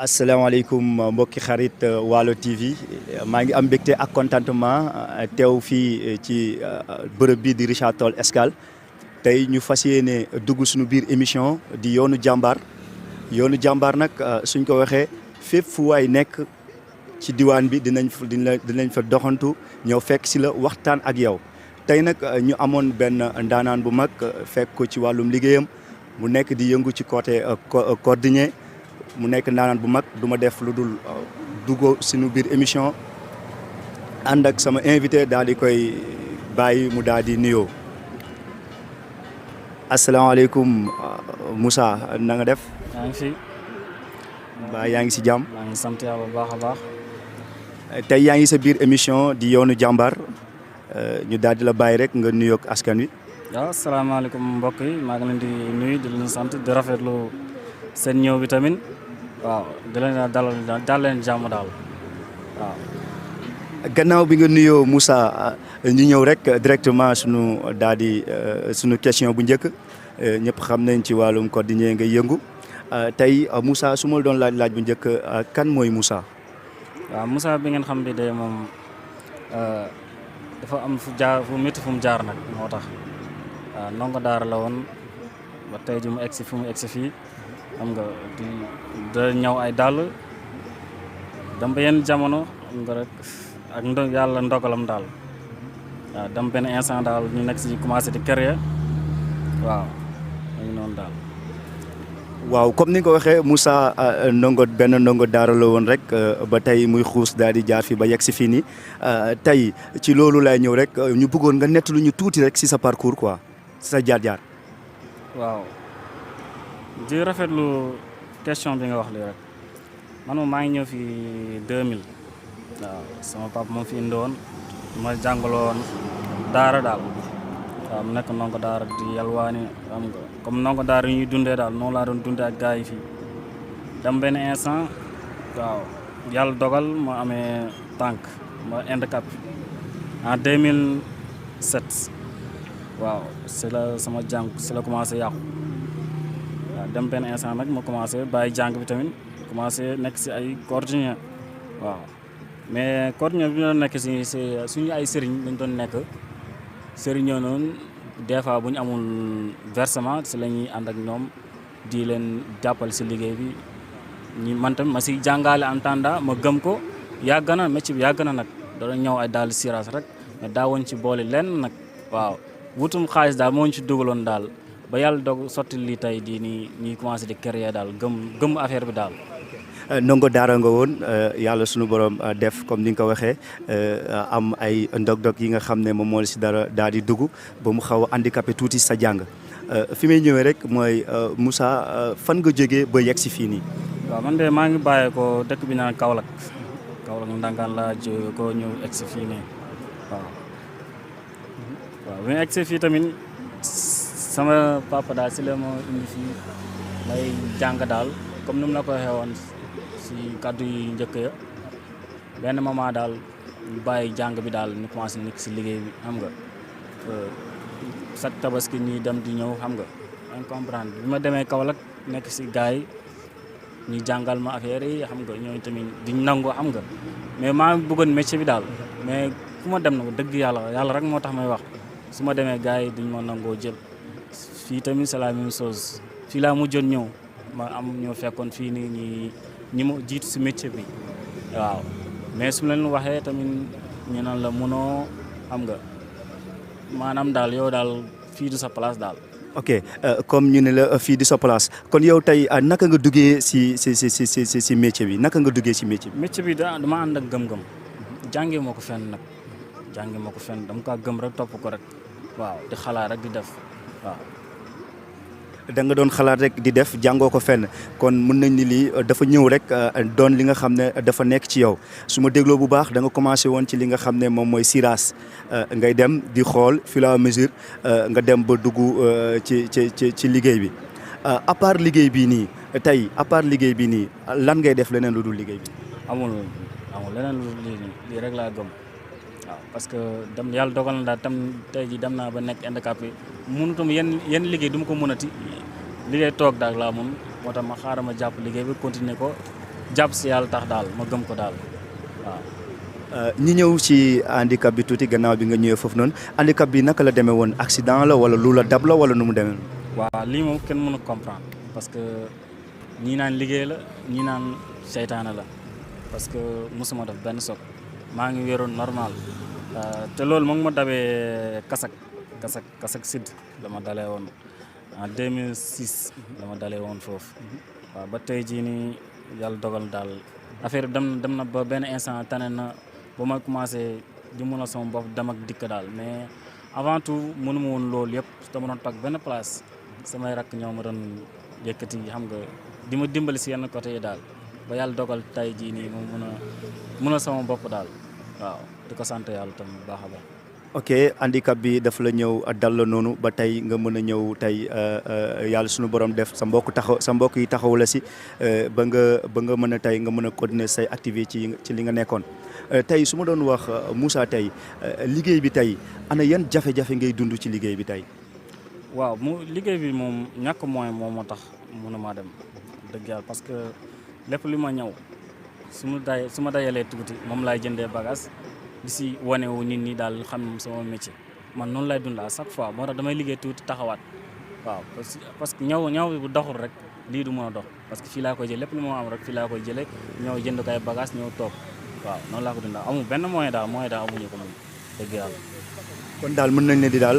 asalaamaaleykum mbokki xarit Waalo TV maa ngi am mbégte ak contentement teew fii ci bërëb bi di Richard Toll Escale tey ñu fas yéene dugg suñu biir émission di yoonu jàmbaar nag suñ ko waxee fépp fu waay nekk ci diwaan bi dinañ fa doxantu ñëw fekk si la waxtaan ak yow tey nag ñu amoon benn ndaanaan bu mag fekk ko ci wàllum liggéeyam mu nekk di yëngu ci côté cordonnier mu nekk ndaanaan bu mag du ma def lu dul dugg suñu biir émission ànd ak sama invité daal di koy bàyyi mu daal di nuyoo asalaamaaleykum Moussa na nga def. yaa ngi fi. ba yaa ngi si jàmm. maa ngi sant yàlla bu baax a baax. tey yaa ngi sa biir émission di yoonu jàmbaar ñu daal di la bàyyi rek nga nuyoog askan wi. waaw asalaamaaleykum mbokk yi maa ngi leen di nuyu di leen sant di rafetlu seen ñëw bi tamit waaw di leen dalal leen jàmm daal waaw. gannaaw bi nga nuyoo Moussa ñu ñëw rek directement sunu question bu njëkk ñëpp xam nañ ci wàllum cordonnier nga yëngu tey Moussa su ma doon laaj bu njëkk kan mooy Moussa. waaw Moussa bi ngeen xam bi de moom dafa am fu métti fu mu jaar nag moo tax waaw ndongo daara la woon ba tey ji mu egsi fu mu egsi fii xam nga da ñëw ay dàll dem ba yenn jamono xam nga rek ak yàlla ndogalam daal waaw dem benn instant daal ñu nekk si commencé di créer waaw dañu noonu daal. waaw comme ni nga ko waxee Moussa benn ndongo daara la woon rek ba tey muy xuus daal di jaar fi ba yegg si fii nii tey ci loolu lay ñëw rek ñu bëggoon nga nettalu ñu tuuti rek si sa parcours quoi si sa jaar-jaar. waaw di rafetlu question bi nga wax lii rek man moom maa ngi ñëw fii 2000 waaw sama papa moom fi indi woon ma jàngaloon daara daal waaw mu nekk ndongo daara di yalwaani xam nga comme ndongo daara yi ñuy dundee daal noonu laa doon dundee ak gars yi fii dem benn instant waaw yàlla dogal ma amee tànk ma handicap en 2007 waaw si la sama jàng si la commencé yàqu waaw dem benn instant nag ma commencé bàyyi jàng bi tamit commencé nekk si ay cordonnier waaw mais cordonnier bi doon nekk si suñu ay sëriñ lañ doon nekk sëriñ ñoo noonu des fois bu ñu amul versement si la ñuy ànd ak ñoom di leen jàppal si liggéey bi ñi man tamit ma si jàngale en attendant ma gëm ko yàgg na métier bi yàgg na nag doon ñëw ay daal siraas rek mais daawoon ci boole lenn nag waaw wutum xaalis daal moo ñu ci dugaloon daal ba yàlla doog sotti lii tey di nii ñuy commencé di créer daal gëm affaire bi daal. ndongo daara nga woon yàlla sunu borom def comme ni nga ko waxee am ay ndog-ndog yi nga xam ne moom moo la si dara daal di dugg ba mu xaw a handicapé tuuti sa jàng fi may ñëwee rek mooy Moussa fan nga jógee ba yegg si fii nii. waaw man de maa ngi bàyyee ko dëkk bi naan Kaolack ndangaan laa jógee ko ñëw egg si fii nii waaw. waaw bi mu egg si fii tamit sama papa daal si la ma indi fii may jàng daal comme ni mu la ko waxee woon si kàddu yi njëkk ya benn moment daal ñu bàyyi jàng bi daal ñu commencé nekk si liggéey bi xam nga chaque tabaski ñuy dem di ñëw xam nga dañ comprendre bi ma demee Kaolack nekk si gars yi ñu jàngal ma affaire yi xam nga ñooñu tamit diñ nangu xam nga mais maa bëggoon métier bi daal mais fu ma dem na dëgg yàlla rek moo tax may wax su ma demee gars yi duñ ma nangoo jël fii tamit c'est la même chose fii laa mujjoon ñëw ma am ñoo fekkoon fii nii ñi ma jiitu si métier bi waaw mais su ma leen waxee tamit ñu naan la mënoo xam nga maanaam daal yow daal fii du sa place daal. ok comme ñu ne la fii di sa place kon yow tey naka nga duggee si métier bi naka nga duggee si métier bi. métier bi dama ànd ak gëm-gëm jàngee moo ko fenn nag jàngee moo ko fenn dama kaa gëm rek topp ko rek waaw di xalaat rek di def waaw. da nga doon xalaat rek di def jàngoo ko fenn kon mën nañ ni lii dafa ñëw rek doon li nga xam ne dafa nekk ci yow su ma dégloo bu baax da nga commencé woon ci li nga xam ne moom mooy siras ngay dem di xool fur et à mesure nga dem ba dugg ci liggéey bi à part liggéey bii nii tey à part liggéey bii nii lan ngay def leneen lu dul liggéey bi. amul leneen lu dul lii rek laa gëm waaw parce que dem yàlla dogal na daal tam tey ji dem naa ba nekk handicapé mënutum yenn liggéey du ma ko mënati liggéey toog daal laa mun moo tax ma xaaral ma jàpp liggéey bi continuer ko jàpp si yàlla tax daal ma gëm ko daal waaw. ñi ñëw ci handicap bi tuuti gannaaw bi nga ñëwee foofu noonu handicap bi naka la demee woon accident la wala lu la dab la wala nu mu demee. waaw lii moom kenn mënu comprendre parce que ñii naan liggéey la ñii naan seytaane la parce que mosuma def benn soog maa ngi wéroon normal te loolu moom ma dabee Kasak Sud la ma dalee woon en 2006 la ma dalee woon foofu waaw ba tey jii nii yàlla dogal daal affaire bi dem na ba benn instant tane na ba ma commencé di mun a sama bopp dem ak dikk daal mais avant tout mënu ma woon loolu yëpp dama doon toog benn place samay rakk ñoo ma doon yëkkati xam nga di ma dimbali si yenn côté yi daal ba yàlla dogal tey jii nii moom mun a sama bopp daal waaw di ko sant yàlla tam bu baax a baax. ok handicap bi dafa la ñëw dal la noonu ba tey nga mën a ñëw tey yàlla suñu borom def sa mbokk yi taxaw la si ba nga mën a tey nga mën a continuer say activité ci li nga nekkoon tey su ma doon wax Moussa tey liggéey bi tey ana yan jafe-jafe ngay dund ci liggéey bi tey. waaw liggéey bi moom ñàkk moyen moom moo tax mënumaa dem dëgg yàlla parce que lépp li ma ñëw su ma dayalee tuuti moom laay jëndee bagage di si wane wu nit ñi daal xam sama métier man noonu lay dund à chaque fois moo tax damay liggéey tuuti taxawaat waaw parce que ñëw bu doxul rek lii du mën a dox parce que fii laa koy jël lépp lu ma am rek fii laa koy jëlee ñëw jënd ko ay bagage ñëw toog waaw noonu laa ko dund amul benn moyen daal amuñu ko moom dëgg yàlla. kon daal mën nañ ne di daal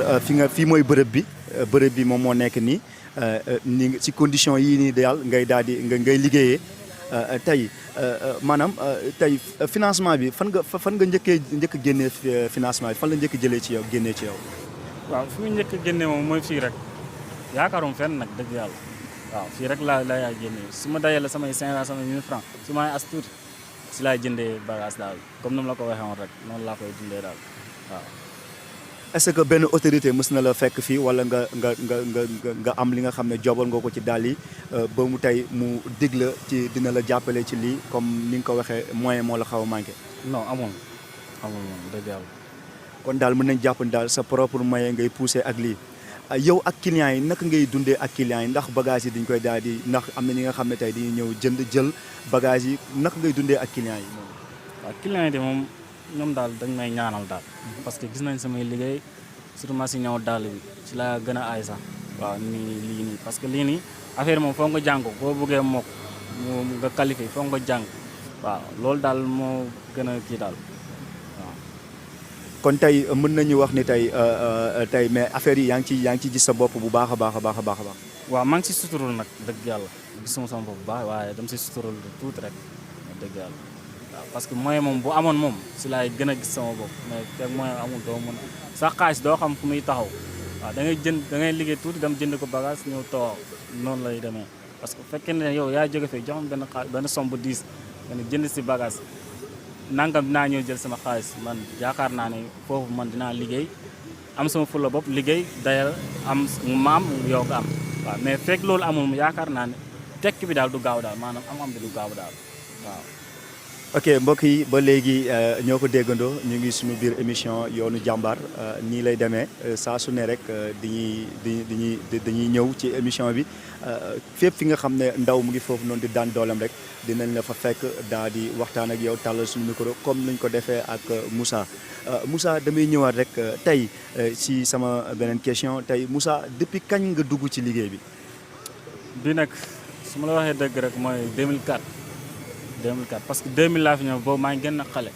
fii mooy bërëb bi moom moo nekk nii ni ci condition yii nii daal ngay daal di ngay liggéeyee tey maanaam tey financement bi fan nga njëkk génnee financement bi fan la njëkk jëlee ci yow génnee ci yow. waaw fi mu njëkk génnee moom mooy fii rek yaakaarum fenn nag dëgg yàlla waaw fii rek laa yaay génnee su ma dajale samay 500 samay 1000 francs su ma as tuuti si laay jëndee bagage daal comme ni mu la ko waxee woon rek noonu laa koy dundee daal waaw. est-ce que benn autorité mës na la fekk fii wala nga am li nga xam ne jobal nga ko ci daal yi ba mu tey mu dig la ci dina la jàppale ci lii comme ni nga ko waxee moyen moo la xaw a manqué. non amul moom dëgg yàlla. kon daal mën nañ jàpp ni daal sa propre moyen ngay poussé ak lii yow ak clients yi naka ngay dundee ak clients yi ndax bagage yi dañ koy daal di ndax am na ñi nga xam ne tey dañuy ñëw jël bagage yi naka ngay dundee ak clients yi. waaw clients yi de moom ñoom daal dañ may ñaanal daal parce que gis nañ samay liggéey surtout ma si ñëw daal bi ci laa gën a aay sax waaw lii nii parce que lii nii affaire moom foog nga jàng ko boo bëggee mokk nga qualifié foog nga jàng waaw loolu daal moo gën a kii daal waaw. kon tey mën nañu wax ni tey mais affaire yi yaa ngi ci gis sa bopp bu baax a baax. waaw maa ngi si suturul nag dëgg yàlla gisuma sama bopp bu baax waaye dama si suturul tuuti rek dëgg yàlla. waaw parce que moyen moom bu amoon moom si laay gën a gis sama bopp mais teg moyen amul doo mën sax xaalis doo xam fu muy taxaw waaw da ngay liggéey tuuti dem jënd ko bagage ñëw toog noonu lay demee parce que bu fekkee ne yow yaa jóge fee jox benn somme bu 10 nga ne jënd si bagage nangam dinaa ñëw jël sama xaalis man yaakaar naa ne foofu man dinaa liggéey am sama fulla bopp liggéey dayal am maam yow nga am waaw mais fekk loolu amul yaakaar naa ne tekki bi daal du gaaw daal maanaam am bi du gaaw daal waaw. ok mbokk yi ba léegi ñoo ko déggandoo ñu ngi suñu biir émission yoonu jàmbaar nii lay demee saa su ne rek dañuy ñëw ci émission bi fépp fi nga xam ne ndaw mu ngi foofu noonu di daan doolam rek dinañ la fa fekk daal di waxtaan ak yow tàllal suñu micro comme nañ ko defee ak Moussa damay ñëwaat rek tey si sama beneen question tey Moussa depuis kañ nga dugg ci liggéey bi. bi nag su ma la waxee dëgg rek mooy 2004 parce que 2000 laa fi ñëw boobu maa ngi gën a xale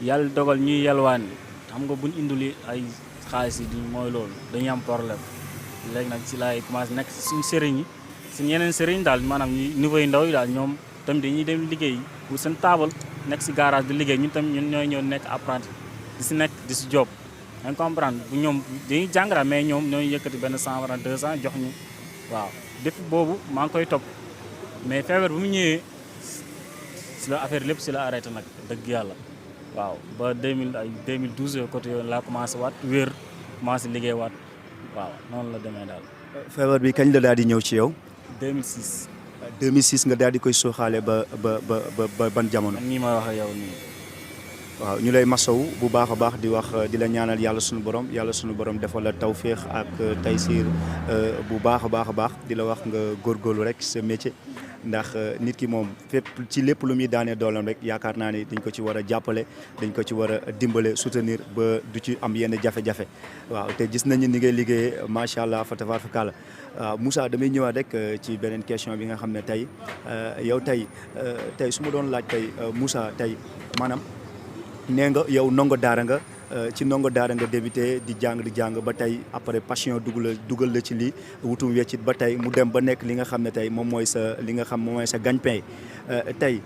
yàlla dogal ñuy yalwaan xam nga buñ induli ay xaalis yi mooy loolu dañuy am problème léegi nag ci laay commencé nekk suñu sëriñ yi suñu yeneen sëriñ daal maanaam ñi niveau yi ndaw yi daal ñoom tamit dañuy dem liggéey pour seen taabal nekk si garage di liggéey ñun tamit ñun ñooy ñëw nekk apprenti di si nekk di si job dañ comprendre bu ñoom dañuy jàngara mais ñoom ñooy yëkkati benn 100 wala 200 jox ñu waaw depuis boobu maa ngi koy topp mais feebar bu mu ñëwee si la affaire lépp si la arrêté nag dëgg yàlla waaw ba 2012 côté yooyu laa commencé waat wér commencé liggéey waat waaw noonu la demee daal. feebar bi kañ la daal di ñëw ci yow. 2006. 2006 nga daal di koy sooxaale ba ban jamono. nii ma wax ak yow nii. waaw ñu lay masawu bu baax a baax di wax di la ñaanal yàlla suñu borom defal la tawféex ak taysiir bu baax a baax di la wax nga góorgóorlu rek sa métier ndax nit ki moom fépp ci lépp lu muy daanee doolam rek yaakaar naa ni dañ ko ci war a jàppale dañ ko ci war a dimbale soutenir ba du ci am yenn jafe-jafe waaw te gis nañu ni ngay liggéeyee macha allah fa tabaarkalla Moussa damay ñëwaat rek ci beneen question bi nga xam ne tey yow tey su ma doon laaj tey Moussa tey maanaam nee nga yow ndongo daara nga ci ndongo daara nga débuté di jàng ba tey après passion dugal la ci lii wutum weccit ba tey mu dem ba nekk li nga xam ne tey moom mooy sa li nga xam moom mooy sa gagne-pain tey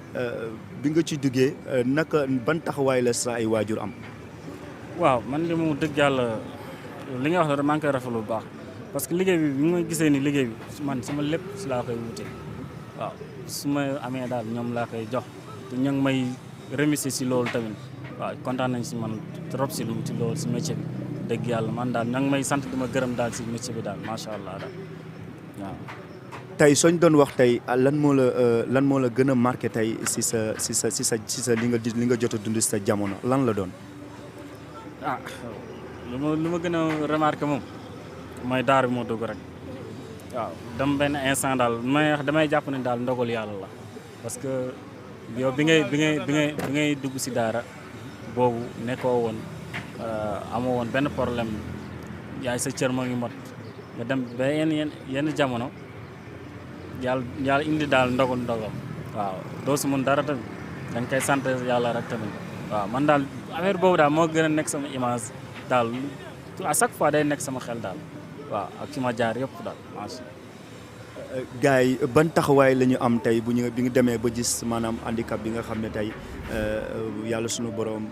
bi nga ci duggee naka ban taxawaay la sa ay waajur am. waaw man li mu dëgg yàlla li nga wax la maa ngi koy rafetlu bu baax parce que liggéey bi ma gisee ni liggéey bi man sama lépp si laa koy wute waaw su ma amee daal ñoom laa koy jox te ñoo ngi may remercier si loolu tamit. waaw kontaan nañ si man trop si loolu si métier bi dëgg yàlla man daal ña ngi may sant di ma gërëm daal si métier bi daal macha allah daal waaw. tey sooñ doon wax tey lan moo la gën a marqué tey si sa li nga jot a dund si sa jamono lan la doon. lu ma gën a remarqué moom mooy daar bi moo dugg rek waaw dem benn instant daal damay jàpp ne daal ndogal yàlla la parce que yow bi ngay dugg si daara. boobu nekkoo woon amoo woon benn problème yaay sa cër moo ngi mot nga dem ba yenn jamono yàlla indi daal ndogal waaw doo si mun dara tamit dañ koy sant yàlla rek tamit waaw man daal affaire boobu daal moo gën a nekk sama image daal à chaque fois day nekk sama xel daal waaw ak ci ma jaar yëpp daal macha gars yi ban taxawaay la ñu am tey bi nga demee ba gis maanaam handicap bi nga xam ne tey yàlla sunu borom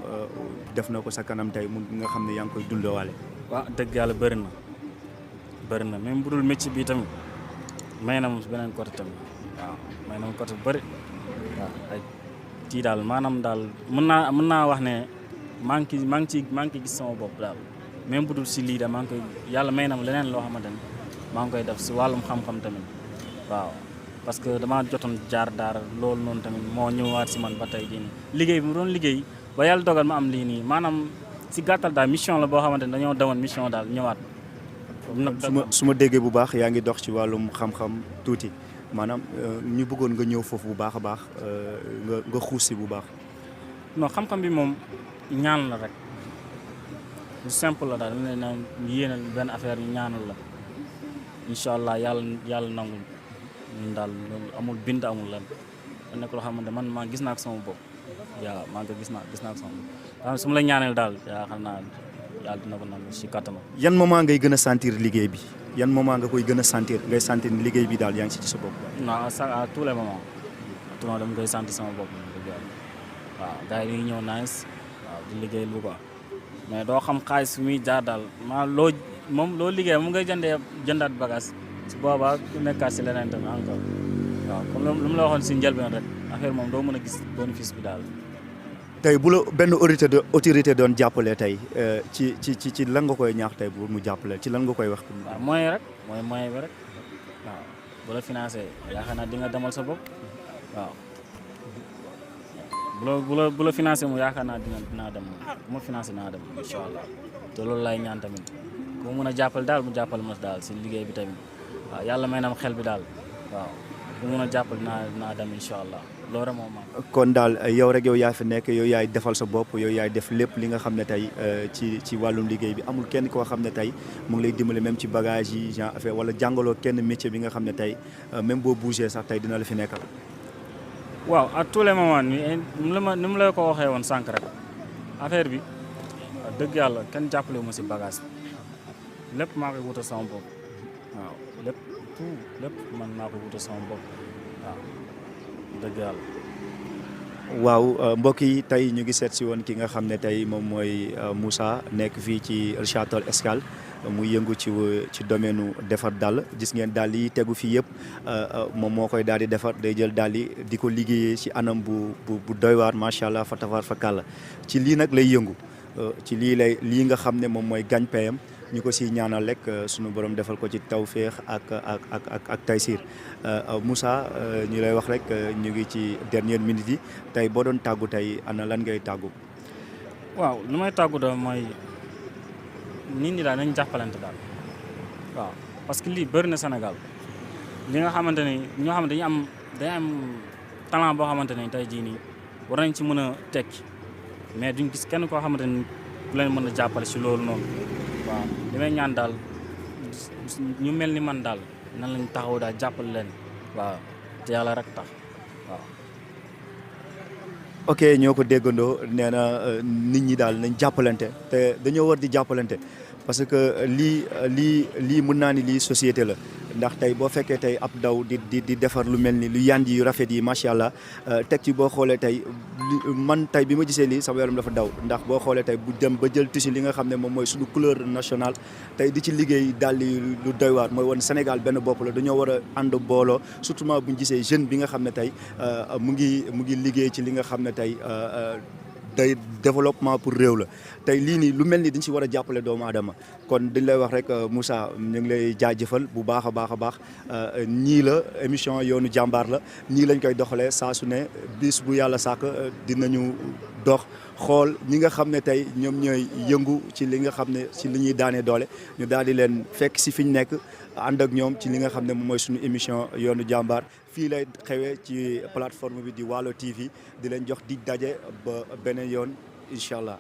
def na ko sa kanam tey mu nga xam ne yaa ngi koy dundawaale. waaw dëgg yàlla bëri na même bu dul métier bi tamit may na mu beneen côté tamit waaw may na mu côté bu bëri waaw ay kii daal maanaam daal mën naa wax ne maa ngi gis sama bopp daal même bu dul si lii da maa ngi koy yàlla may na mu leneen loo xamante ne maa ngi koy def si wàllum xam-xam tamit. waaw parce que damaa jotoon jaar daara loolu noonu tamit moo ñëwaat si man ba tey jii nii liggéey bi mu doon liggéey ba yàlla dogal ma am lii nii maanaam si gàttal daal mission la boo xamante ne dañoo demoon mission daal ñëwaat. su ma déggee bu baax yaa ngi dox ci wàllum xam-xam tuuti maanaam ñu bëggoon nga ñëw foofu bu baax a baax nga xuus si bu baax. non xam-xam bi moom ñaan la rek lu simple la daal dañ leen naan yéenal benn affaire ñu ñaanal la incha allah yàlla nangul. ñun daal loolu amul bind amul lan da nekk loo xamante man maa gis naa ko sama bopp yaa maa ngi gis naa ko sama bopp su ma la ñaaneel daal yaa xam naa yàlla dina ko nangu si kattanam. yan moment ngay gën a sentir liggéey bi yan moment nga koy gën a sentir ngay sentir ni liggéey bi daal yaa ngi si ci sa bopp. non à tous les moments dama koy sentir sama bopp waaw gars yi dañuy ñëw nice waaw di liggéey lu quoi mais doo xam xaalis fi muy jaar daal loo liggéey mu ngay jëndaat bagage. si boobaa ku nekkaat si leneen tamit encore waaw comme lu mu la waxoon si njëlbeen rek affaire moom doo mën a gis bénéfice bi daal. tey bu la benn autorité doon jàppale tey ci lan nga koy ñaax tey bu mu jàppale ci lan nga koy wax. waaw moyen rek mooy moyen bi rek waaw bu la financé yaakaar naa di nga demal sa bopp waaw bu la financé mu yaakaar naa dinaa dem bu ma financé naa dem incha allah te loolu lay ñaan tamit ku mu mën a jàppale daal mu jàppale ma daal si liggéey bi tamit. waaw yàlla may na ma xel bi daal waaw bu mun a jàppale naa dem incha allah loolu rek moom kon daal yow rek yow yaa fi nekk yow yaay defal sa bopp yow yaay def lépp li nga xam ne tey ci wàllum liggéey bi amul kenn koo xam ne tey mu ngi lay dimbali même ci bagage yi genre affaire wala jàngaloo kenn métier bi nga xam ne tey même boo bougé sax tey dina la fi nekkal. waaw à tous les moments ni mu la ko waxee woon sànq rek affaire bi dëgg yàlla kenn jàppale ma si bagage bi lépp maa koy wutal sama bopp waaw. lépp man maa ko wutal sama bopp waaw dëgg yàlla. waaw mbokk yi tey ñu ngi seet si woon ki nga xam ne tey moom mooy Moussa nekk fii ci Richard Toll Escale muy yëngu ci domaine defar dàll gis ngeen dàll yi tegu fii yëpp moom moo koy daal di defar day jël dàll yi di ko liggéeyee ci anam bu doy waar macha allah fa tafaar fa kàlla ci lii nag lay yëngu ci lii nga xam ne moom mooy gagne-pain ñu ko si ñaanal rek sunu borom defal ko ci tawféex ak taysiir Moussa ñu lay wax rek ñu ngi ci dernière minute yi tey boo doon tàggu tey ana lan ngay tàggu. waaw lu may tàggu da mooy nit ñi daal nañ jàppalante daal waaw parce que lii bëri na Sénégal li nga xamante ni ñoo xam ne dañu am day am talent boo xamante ne tey jii nii war nañ ci mën a tekki mais duñ gis kenn koo xamante ni ku leen mën a jàppale si loolu noonu waaw li may ñaan daal ñu mel ni man daal nan lañ taxaw daal jàppale leen waaw te yàlla rek tax waaw. ok ñoo ko déggandoo nee na nit ñi daal nañ jàppalante te dañoo war di jàppalante parce que lii mën naa ni lii société la ndax tey boo fekkee tey ab daw di defar lu mel ni lu yandi yu rafet yi macha allah teg ci boo xoolee tey man tey bi ma gisee lii sama yaram dafa daw ndax boo xoolee tey bu dem ba jël tissu li nga xam ne moom mooy suñu couleur nationale tey di ci liggéey daal di lu doy waar mooy woon Sénégal benn bopp la dañoo war a ànd booloo surtout bu ñu gisee jeune bi nga xam ne tey mu ngi liggéey ci li nga xam ne tey day développement pour réew la tey lii nii lu mel ni dañ si war a jàppale doomu aadama kon dañ lay wax rek Moussa ñu ngi lay jaajëfal bu baax a baax ñii la émission yoonu jàmbaar la ñii lañ koy doxalee saa su ne bis bu yàlla sàkk dinañu dox xool ñi nga xam ne tey ñoom ñooy yëngu ci li nga xam ne ci li ñuy daanee doole ñu daal di leen fekk si fi ñu nekk ànd ak ñoom ci li nga xam ne moom mooy suñu émission yoonu jàmbaar fii lay xewee ci plateforme bi di Waalo TV di leen jox dig daje ba beneen yoon incha allah.